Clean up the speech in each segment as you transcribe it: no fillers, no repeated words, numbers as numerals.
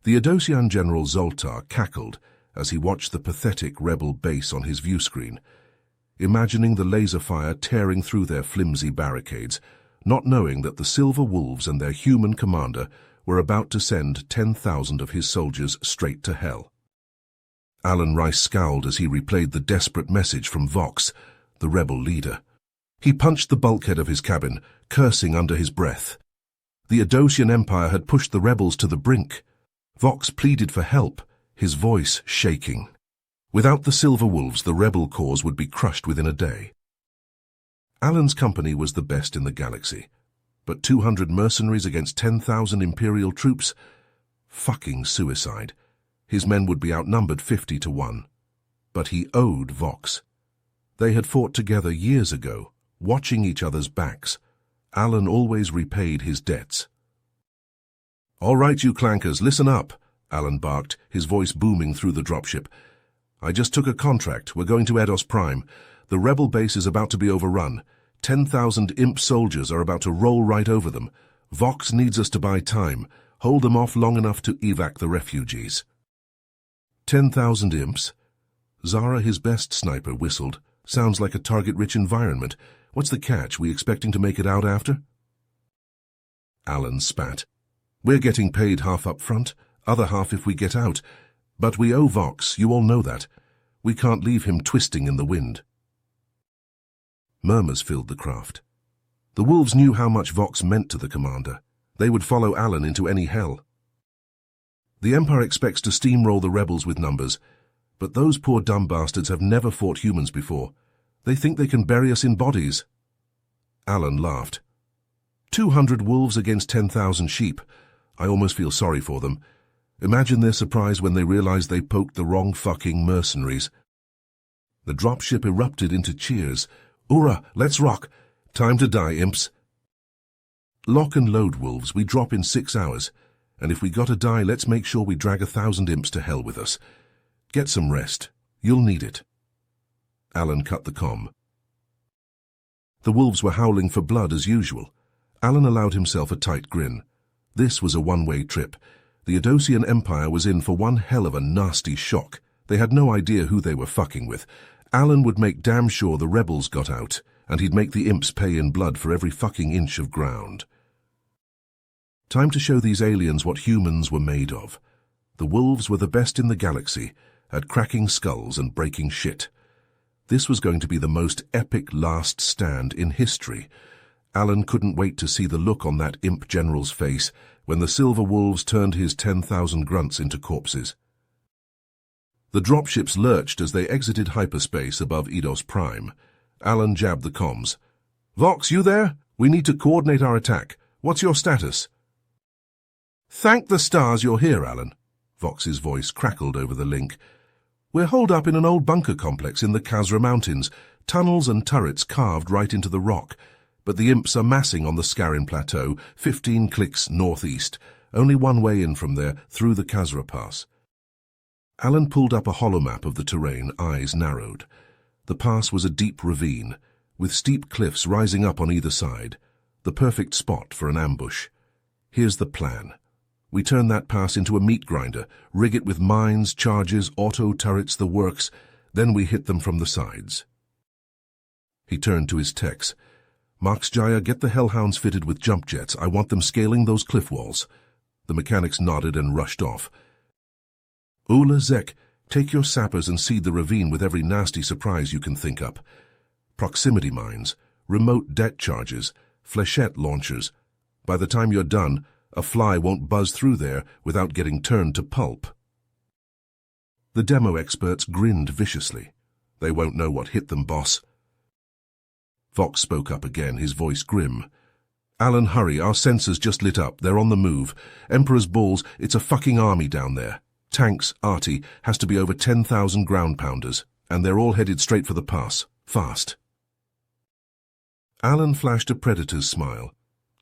The Adosian General Zoltar cackled as he watched the pathetic rebel base on his view screen, imagining the laser fire tearing through their flimsy barricades, not knowing that the Silver Wolves and their human commander were about to send 10,000 of his soldiers straight to hell. Alan Rice scowled as he replayed the desperate message from Vox, the rebel leader. He punched the bulkhead of his cabin, cursing under his breath. The Adosian Empire had pushed the rebels to the brink. Vox pleaded for help, his voice shaking. Without the Silver Wolves, the rebel cause would be crushed within a day. Alan's company was the best in the galaxy, but 200 mercenaries against 10,000 Imperial troops? Fucking suicide. His men would be outnumbered 50 to 1. But he owed Vox. They had fought together years ago, watching each other's backs. Alan always repaid his debts. "All right, you clankers, listen up," Alan barked, his voice booming through the dropship. "I just took a contract. We're going to Eidos Prime. The rebel base is about to be overrun. 10,000 imp soldiers are about to roll right over them. Vox needs us to buy time, hold them off long enough to evac the refugees." 10,000 imps? Zara, his best sniper, whistled. "Sounds like a target-rich environment. What's the catch? We expecting to make it out after?" Alan spat. "We're getting paid half up front, other half if we get out. But we owe Vox, you all know that. We can't leave him twisting in the wind." Murmurs filled the craft. The wolves knew how much Vox meant to the commander. They would follow Alan into any hell. The Empire expects to steamroll the rebels with numbers, but those poor dumb bastards have never fought humans before. They think they can bury us in bodies. Alan laughed. 200 wolves against 10,000 sheep. I almost feel sorry for them. Imagine their surprise when they realize they poked the wrong fucking mercenaries. The dropship erupted into cheers. "Ura, let's rock. Time to die, imps." "Lock and load, wolves. We drop in 6 hours. And if we gotta die, let's make sure we drag 1,000 imps to hell with us. Get some rest. You'll need it." Alan cut the comm. The wolves were howling for blood as usual. Alan allowed himself a tight grin. This was a one-way trip. The Adosian Empire was in for one hell of a nasty shock. They had no idea who they were fucking with. Alan would make damn sure the rebels got out, and he'd make the imps pay in blood for every fucking inch of ground. Time to show these aliens what humans were made of. The wolves were the best in the galaxy, at cracking skulls and breaking shit. This was going to be the most epic last stand in history. Alan couldn't wait to see the look on that imp general's face when the Silver Wolves turned his 10,000 grunts into corpses. The dropships lurched as they exited hyperspace above Eidos Prime. Alan jabbed the comms. "Vox, you there? We need to coordinate our attack. What's your status?" "Thank the stars you're here, Alan." Vox's voice crackled over the link. "We're holed up in an old bunker complex in the Khazra Mountains, tunnels and turrets carved right into the rock. But the imps are massing on the Scarin Plateau, 15 clicks northeast, only one way in from there, through the Khazra Pass." Alan pulled up a holomap of the terrain, eyes narrowed. The pass was a deep ravine, with steep cliffs rising up on either side, the perfect spot for an ambush. "Here's the plan. We turn that pass into a meat grinder, rig it with mines, charges, auto turrets, the works, then we hit them from the sides." He turned to his techs. "Marks Jaya, get the Hellhounds fitted with jump jets. I want them scaling those cliff walls." The mechanics nodded and rushed off. "Ula, Zek, take your sappers and seed the ravine with every nasty surprise you can think up. Proximity mines, remote det charges, flechette launchers. By the time you're done, a fly won't buzz through there without getting turned to pulp." The demo experts grinned viciously. "They won't know what hit them, boss." Vox spoke up again, his voice grim. "Alan, hurry, our sensors just lit up. They're on the move. Emperor's balls, it's a fucking army down there. Tanks, arty, has to be over 10,000 ground pounders, and they're all headed straight for the pass. Fast." Alan flashed a predator's smile.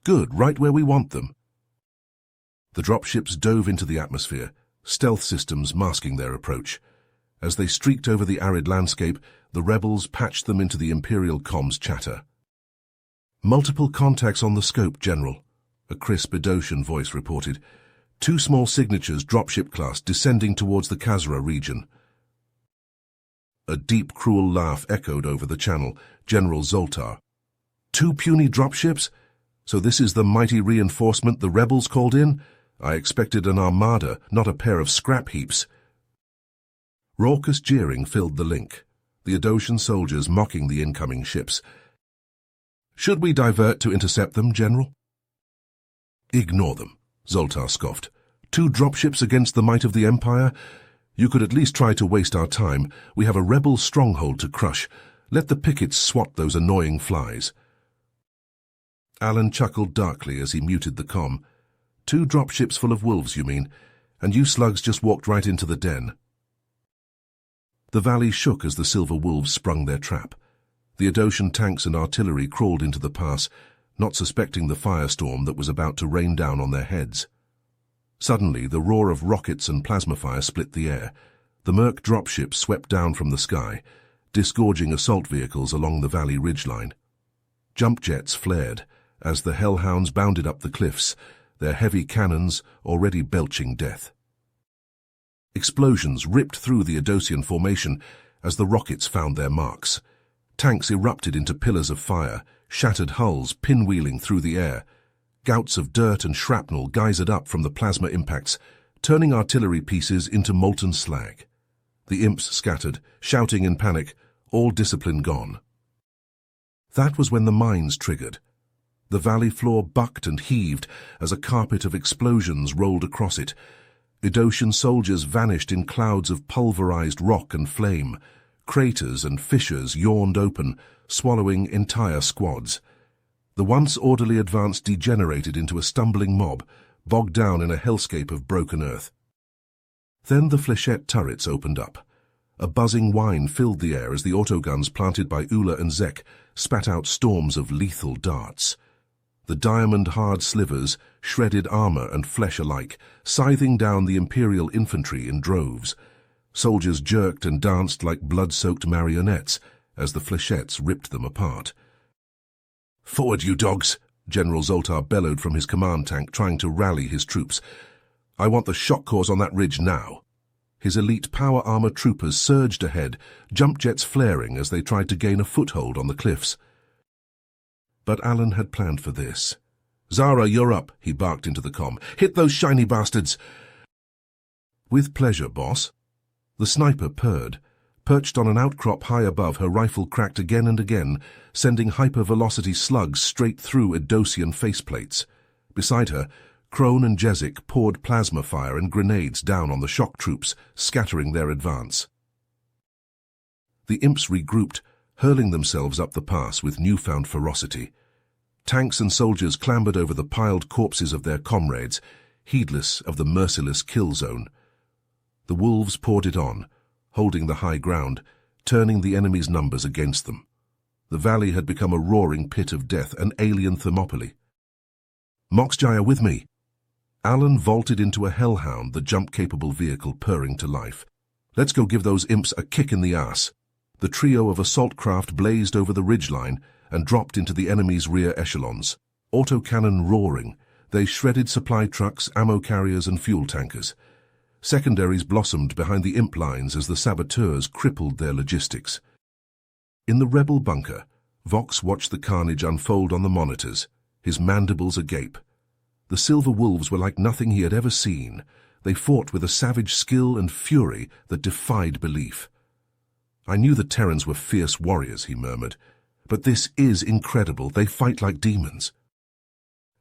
"Good, right where we want them." The dropships dove into the atmosphere, stealth systems masking their approach. As they streaked over the arid landscape, the rebels patched them into the Imperial comms chatter. "Multiple contacts on the scope, General," a crisp Adosian voice reported. Two small signatures dropship class descending towards the Khazra region. A deep, cruel laugh echoed over the channel. General Zoltar. Two puny dropships? So this is the mighty reinforcement the rebels called in? I expected an armada, not a pair of scrap heaps. Raucous jeering filled the link, the Adosian soldiers mocking the incoming ships. Should we divert to intercept them, General? Ignore them, Zoltar scoffed. Two dropships against the might of the Empire? You could at least try to waste our time. We have a rebel stronghold to crush. Let the pickets swat those annoying flies. Alan chuckled darkly as he muted the comm. Two dropships full of wolves, you mean? And you slugs just walked right into the den. The valley shook as the silver wolves sprung their trap. The Adosian tanks and artillery crawled into the pass, not suspecting the firestorm that was about to rain down on their heads. Suddenly, the roar of rockets and plasma fire split the air. The Merc dropships swept down from the sky, disgorging assault vehicles along the valley ridgeline. Jump jets flared as the hellhounds bounded up the cliffs, their heavy cannons already belching death. Explosions ripped through the Adosian formation as the rockets found their marks. Tanks erupted into pillars of fire, shattered hulls pinwheeling through the air. Gouts of dirt and shrapnel geysered up from the plasma impacts, turning artillery pieces into molten slag. The imps scattered, shouting in panic, all discipline gone. That was when the mines triggered. The valley floor bucked and heaved as a carpet of explosions rolled across it. Adosian soldiers vanished in clouds of pulverized rock and flame. Craters and fissures yawned open, swallowing entire squads. The once orderly advance degenerated into a stumbling mob, bogged down in a hellscape of broken earth. Then the flechette turrets opened up. A buzzing whine filled the air as the autoguns planted by Ula and Zek spat out storms of lethal darts. The diamond-hard slivers shredded armor and flesh alike, scything down the Imperial infantry in droves. Soldiers jerked and danced like blood-soaked marionettes as the flechettes ripped them apart. "Forward, you dogs!" General Zoltar bellowed from his command tank, trying to rally his troops. "I want the shock corps on that ridge now." His elite power armor troopers surged ahead, jump jets flaring as they tried to gain a foothold on the cliffs. But Alan had planned for this. "Zara, you're up," he barked into the comm. "Hit those shiny bastards!" "With pleasure, boss." The sniper purred. Perched on an outcrop high above, her rifle cracked again and again, sending hyper-velocity slugs straight through Adosian faceplates. Beside her, Crone and Jezik poured plasma fire and grenades down on the shock troops, scattering their advance. The imps regrouped, hurling themselves up the pass with newfound ferocity. Tanks and soldiers clambered over the piled corpses of their comrades, heedless of the merciless kill zone. The wolves poured it on, holding the high ground, turning the enemy's numbers against them. The valley had become a roaring pit of death, an alien Thermopylae. "Moxjaya with me!" Alan vaulted into a hellhound, the jump-capable vehicle purring to life. "Let's go give those imps a kick in the ass." The trio of assault craft blazed over the ridgeline and dropped into the enemy's rear echelons. Autocannon roaring, they shredded supply trucks, ammo carriers and fuel tankers. Secondaries blossomed behind the imp lines as the saboteurs crippled their logistics. In the rebel bunker, Vox watched the carnage unfold on the monitors, his mandibles agape. The silver wolves were like nothing he had ever seen. They fought with a savage skill and fury that defied belief. "I knew the Terrans were fierce warriors," he murmured, "but this is incredible. They fight like demons."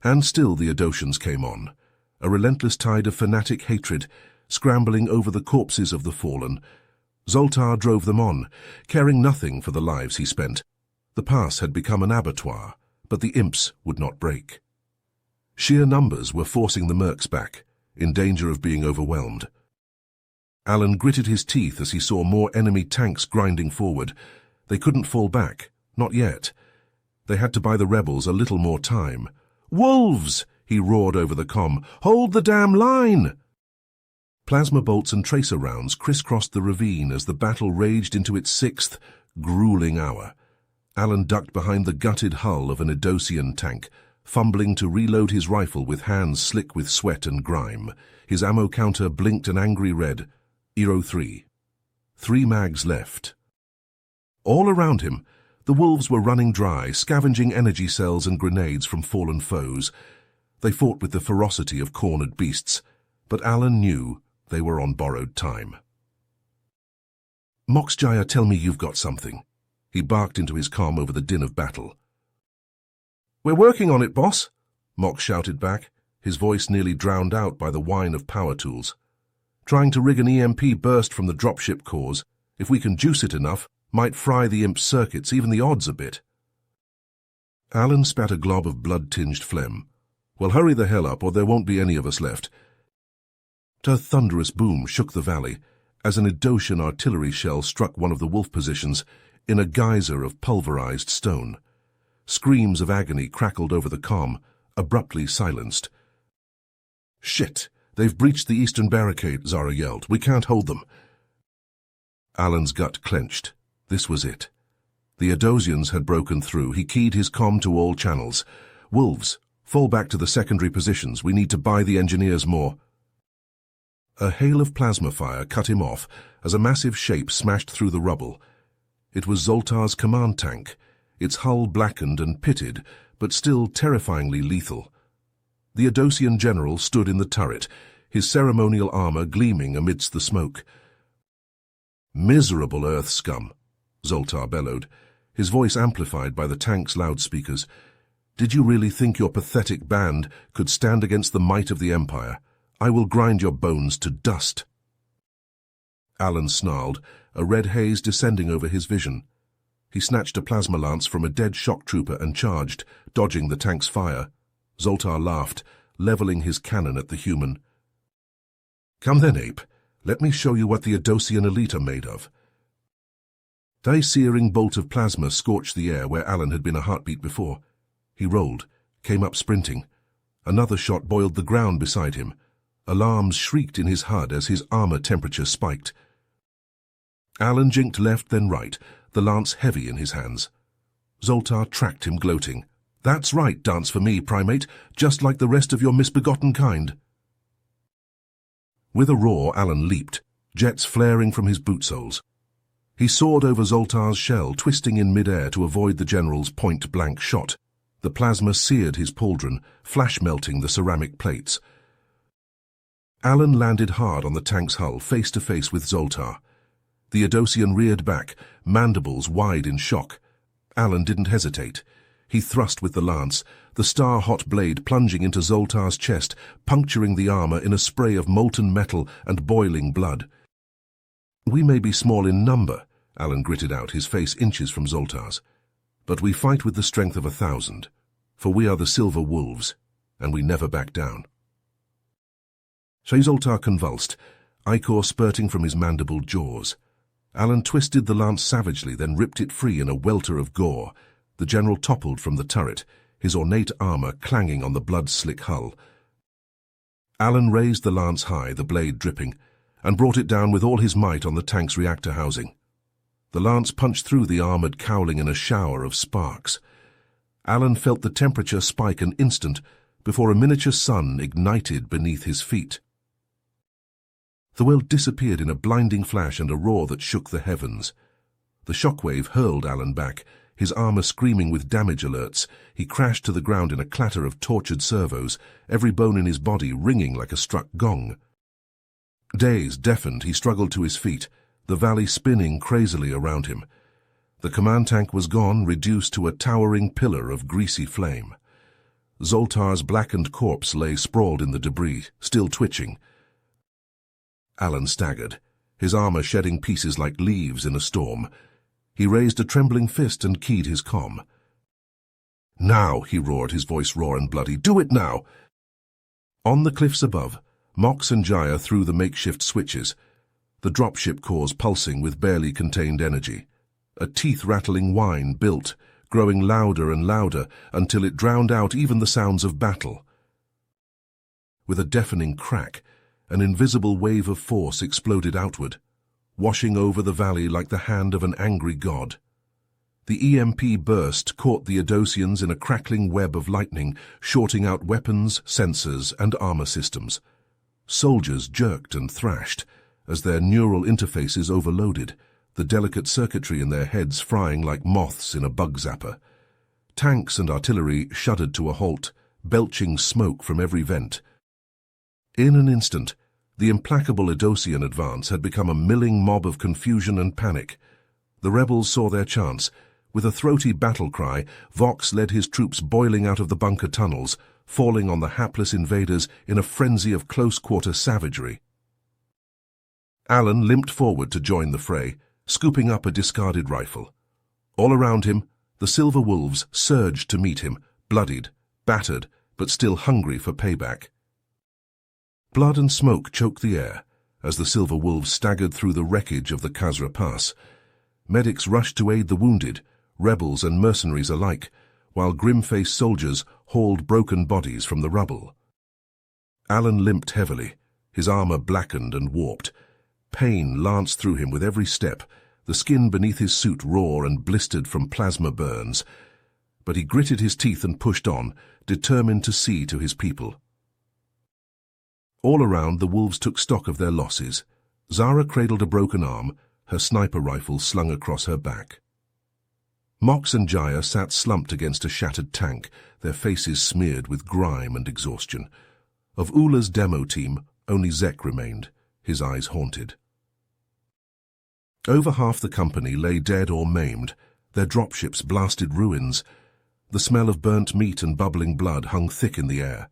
And still the Adosians came on, a relentless tide of fanatic hatred, scrambling over the corpses of the fallen. Zoltar drove them on, caring nothing for the lives he spent. The pass had become an abattoir, but the imps would not break. Sheer numbers were forcing the mercs back, in danger of being overwhelmed. Alan gritted his teeth as he saw more enemy tanks grinding forward. They couldn't fall back, not yet. They had to buy the rebels a little more time. "Wolves!" he roared over the comm. "Hold the damn line!" Plasma bolts and tracer rounds crisscrossed the ravine as the battle raged into its sixth, grueling hour. Alan ducked behind the gutted hull of an Adosian tank, fumbling to reload his rifle with hands slick with sweat and grime. His ammo counter blinked an angry red. 03. 3 mags left. All around him, the wolves were running dry, scavenging energy cells and grenades from fallen foes. They fought with the ferocity of cornered beasts, but Alan knew they were on borrowed time. "Moxjaya, tell me you've got something." He barked into his comm over the din of battle. "We're working on it, boss," Mox shouted back, his voice nearly drowned out by the whine of power tools. "Trying to rig an EMP burst from the dropship cores. If we can juice it enough, might fry the imp's circuits, even the odds a bit." Alan spat a glob of blood-tinged phlegm. "Well, hurry the hell up, or there won't be any of us left." A thunderous boom shook the valley as an Edosian artillery shell struck one of the wolf positions in a geyser of pulverized stone. Screams of agony crackled over the comm, abruptly silenced. "Shit! They've breached the eastern barricade," Zara yelled. "We can't hold them." Alan's gut clenched. This was it. The Edosians had broken through. He keyed his comm to all channels. "Wolves, fall back to the secondary positions. We need to buy the engineers more." A hail of plasma fire cut him off as a massive shape smashed through the rubble. It was Zoltar's command tank, its hull blackened and pitted, but still terrifyingly lethal. The Edosian general stood in the turret, his ceremonial armor gleaming amidst the smoke. "Miserable Earth scum," Zoltar bellowed, his voice amplified by the tank's loudspeakers. "Did you really think your pathetic band could stand against the might of the Empire? I will grind your bones to dust." Alan snarled, a red haze descending over his vision. He snatched a plasma lance from a dead shock trooper and charged, dodging the tank's fire. Zoltar laughed, leveling his cannon at the human. "Come then, ape. Let me show you what the Edosian elite are made of." A searing bolt of plasma scorched the air where Alan had been a heartbeat before. He rolled, came up sprinting. Another shot boiled the ground beside him. Alarms shrieked in his HUD as his armor temperature spiked. Alan jinked left then right, the lance heavy in his hands. Zoltar tracked him, gloating. "That's right, dance for me, primate, just like the rest of your misbegotten kind." With a roar, Alan leaped, jets flaring from his boot soles. He soared over Zoltar's shell, twisting in midair to avoid the general's point-blank shot. The plasma seared his pauldron, flash-melting the ceramic plates. Alan landed hard on the tank's hull, face-to-face with Zoltar. The Edosian reared back, mandibles wide in shock. Alan didn't hesitate. He thrust with the lance, the star-hot blade plunging into Zoltar's chest, puncturing the armor in a spray of molten metal and boiling blood. "We may be small in number," Alan gritted out, his face inches from Zoltar's, "but we fight with the strength of 1,000, for we are the Silver Wolves, and we never back down." Zoltar convulsed, ichor spurting from his mandibled jaws. Alan twisted the lance savagely, then ripped it free in a welter of gore. The general toppled from the turret, his ornate armor clanging on the blood-slick hull. Alan raised the lance high, the blade dripping, and brought it down with all his might on the tank's reactor housing. The lance punched through the armored cowling in a shower of sparks. Alan felt the temperature spike an instant before a miniature sun ignited beneath his feet. The world disappeared in a blinding flash and a roar that shook the heavens. The shockwave hurled Alan back, his armor screaming with damage alerts. He crashed to the ground in a clatter of tortured servos, every bone in his body ringing like a struck gong. Dazed, deafened, he struggled to his feet, the valley spinning crazily around him. The command tank was gone, reduced to a towering pillar of greasy flame. Zoltar's blackened corpse lay sprawled in the debris, still twitching. Alan staggered, his armor shedding pieces like leaves in a storm. He raised a trembling fist and keyed his comm. "Now," he roared, his voice raw and bloody. "Do it now!" On the cliffs above, Mox and Jaya threw the makeshift switches, the dropship cores pulsing with barely contained energy. A teeth-rattling whine built, growing louder and louder until it drowned out even the sounds of battle. With a deafening crack, an invisible wave of force exploded outward, washing over the valley like the hand of an angry god. The EMP burst caught the Adosians in a crackling web of lightning, shorting out weapons, sensors, and armor systems. Soldiers jerked and thrashed as their neural interfaces overloaded, the delicate circuitry in their heads frying like moths in a bug zapper. Tanks and artillery shuddered to a halt, belching smoke from every vent. In an instant, the implacable Adosian advance had become a milling mob of confusion and panic. The rebels saw their chance. With a throaty battle cry, Vox led his troops boiling out of the bunker tunnels, falling on the hapless invaders in a frenzy of close-quarter savagery. Alan limped forward to join the fray, scooping up a discarded rifle. All around him, the Silver Wolves surged to meet him, bloodied, battered, but still hungry for payback. Blood and smoke choked the air as the Silver Wolves staggered through the wreckage of the Khazra Pass. Medics rushed to aid the wounded, rebels and mercenaries alike, while grim-faced soldiers hauled broken bodies from the rubble. Alan limped heavily, his armor blackened and warped. Pain lanced through him with every step, the skin beneath his suit raw and blistered from plasma burns. But he gritted his teeth and pushed on, determined to see to his people. All around, the wolves took stock of their losses. Zara cradled a broken arm, her sniper rifle slung across her back. Mox and Jaya sat slumped against a shattered tank, their faces smeared with grime and exhaustion. Of Ula's demo team, only Zek remained, his eyes haunted. Over half the company lay dead or maimed, their dropships blasted ruins. The smell of burnt meat and bubbling blood hung thick in the air.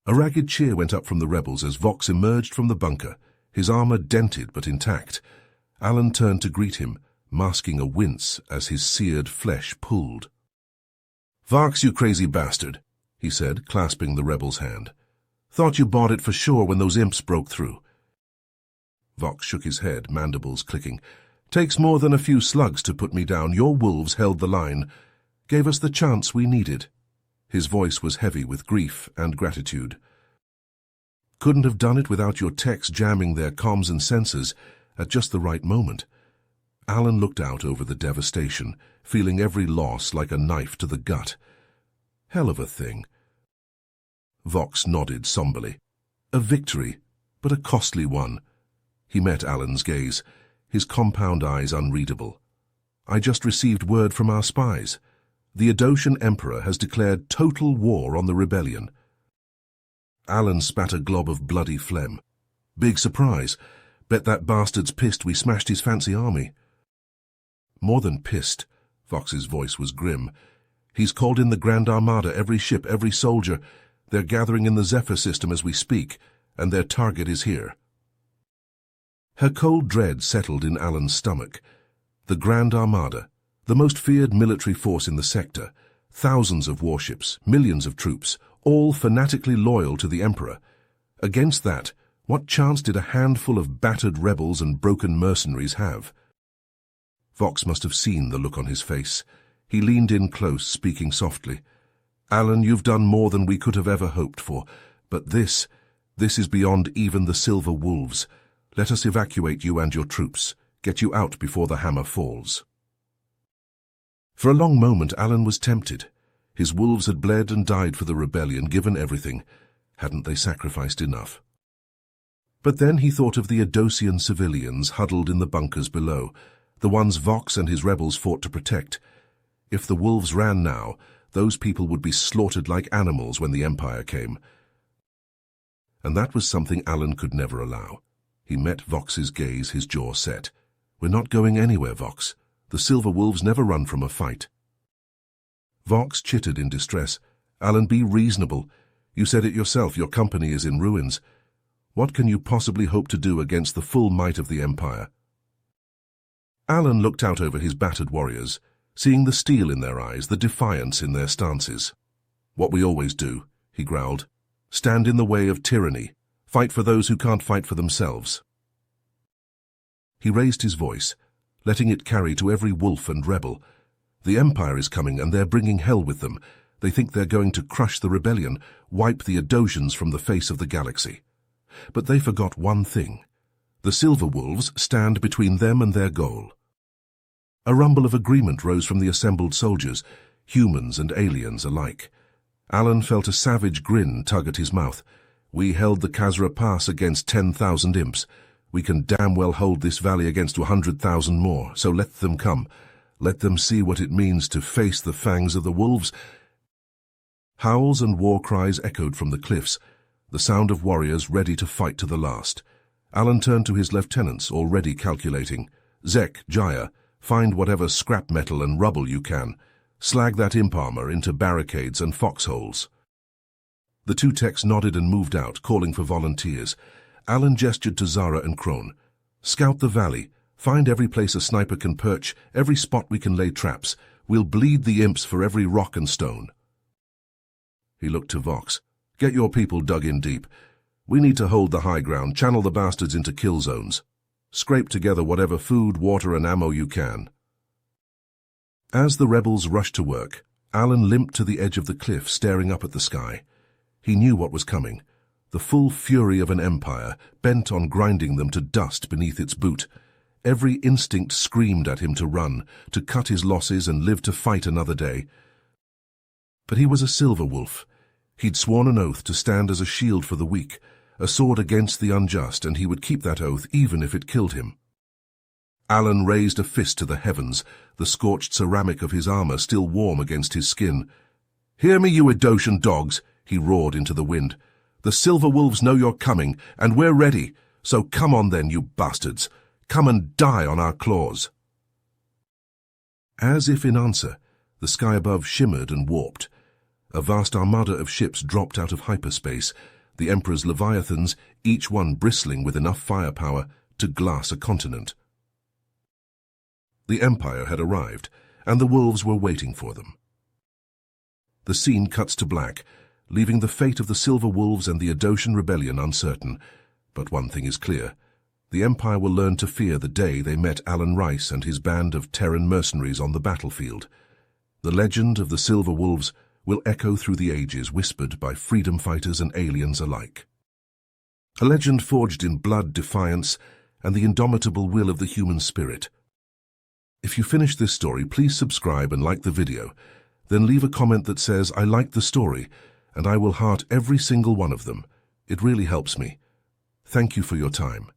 A ragged cheer went up from the rebels as Vox emerged from the bunker, his armor dented but intact. Alan turned to greet him, masking a wince as his seared flesh pulled. "Vox, you crazy bastard," he said, clasping the rebel's hand. "Thought you bought it for sure when those imps broke through." Vox shook his head, mandibles clicking. "Takes more than a few slugs to put me down. Your wolves held the line. Gave us the chance we needed." His voice was heavy with grief and gratitude. "Couldn't have done it without your techs jamming their comms and sensors at just the right moment." Alan looked out over the devastation, feeling every loss like a knife to the gut. "Hell of a thing." Vox nodded somberly. "A victory, but a costly one." He met Alan's gaze, his compound eyes unreadable. "I just received word from our spies. The Adosian Emperor has declared total war on the rebellion." Alan spat a glob of bloody phlegm. "Big surprise. Bet that bastard's pissed we smashed his fancy army." "More than pissed," Vox's voice was grim. "He's called in the Grand Armada, every ship, every soldier. They're gathering in the Zephyr system as we speak, and their target is here." Her cold dread settled in Alan's stomach. The Grand Armada, the most feared military force in the sector, thousands of warships, millions of troops, all fanatically loyal to the Emperor. Against that, what chance did a handful of battered rebels and broken mercenaries have? Vox must have seen the look on his face. He leaned in close, speaking softly. "Alan, you've done more than we could have ever hoped for, but this is beyond even the Silver Wolves. Let us evacuate you and your troops, get you out before the hammer falls." For a long moment Alan was tempted. His wolves had bled and died for the rebellion, given everything. Hadn't they sacrificed enough? But then he thought of the Adosian civilians huddled in the bunkers below, the ones Vox and his rebels fought to protect. If the wolves ran now, those people would be slaughtered like animals when the Empire came. And that was something Alan could never allow. He met Vox's gaze, his jaw set. "We're not going anywhere, Vox. The Silver Wolves never run from a fight." Vox chittered in distress. "Alan, be reasonable. You said it yourself, your company is in ruins. What can you possibly hope to do against the full might of the Empire?" Alan looked out over his battered warriors, seeing the steel in their eyes, the defiance in their stances. "What we always do," he growled. "Stand in the way of tyranny. Fight for those who can't fight for themselves." He raised his voice, letting it carry to every wolf and rebel. "The Empire is coming, and they're bringing hell with them. They think they're going to crush the rebellion, wipe the Adosians from the face of the galaxy. But they forgot one thing. The Silver Wolves stand between them and their goal." A rumble of agreement rose from the assembled soldiers, humans and aliens alike. Alan felt a savage grin tug at his mouth. We held the Khazra Pass against 10,000 imps. We can damn well hold this valley against 100,000 more, so let them come. Let them see what it means to face the fangs of the wolves. Howls and war cries echoed from the cliffs, the sound of warriors ready to fight to the last. Alan turned to his lieutenants, already calculating. Zek, Jaya, find whatever scrap metal and rubble you can. Slag that imp armor into barricades and foxholes. The two techs nodded and moved out, calling for volunteers. Alan gestured to Zara and Krone. Scout the valley. Find every place a sniper can perch, every spot we can lay traps. We'll bleed the imps for every rock and stone. He looked to Vox. Get your people dug in deep. We need to hold the high ground, channel the bastards into kill zones. Scrape together whatever food, water and ammo you can. As the rebels rushed to work, Alan limped to the edge of the cliff, staring up at the sky. He knew what was coming. The full fury of an empire, bent on grinding them to dust beneath its boot. Every instinct screamed at him to run, to cut his losses and live to fight another day. But he was a silver wolf. He'd sworn an oath to stand as a shield for the weak, a sword against the unjust, and he would keep that oath even if it killed him. Alan raised a fist to the heavens, the scorched ceramic of his armor still warm against his skin. "Hear me, you Edosian dogs," he roared into the wind. "The silver wolves know you're coming, and we're ready, so come on then, you bastards. Come and die on our claws." As if in answer, the sky above shimmered and warped. A vast armada of ships dropped out of hyperspace, the Emperor's Leviathans, each one bristling with enough firepower to glass a continent. The Empire had arrived, and the wolves were waiting for them. The scene cuts to black, leaving the fate of the Silver Wolves and the Edosian Rebellion uncertain. But one thing is clear. The Empire will learn to fear the day they met Alan Rice and his band of Terran mercenaries on the battlefield. The legend of the Silver Wolves will echo through the ages, whispered by freedom fighters and aliens alike. A legend forged in blood, defiance, and the indomitable will of the human spirit. If you finish this story, please subscribe and like the video. Then leave a comment that says, "I liked the story," and I will heart every single one of them. It really helps me. Thank you for your time.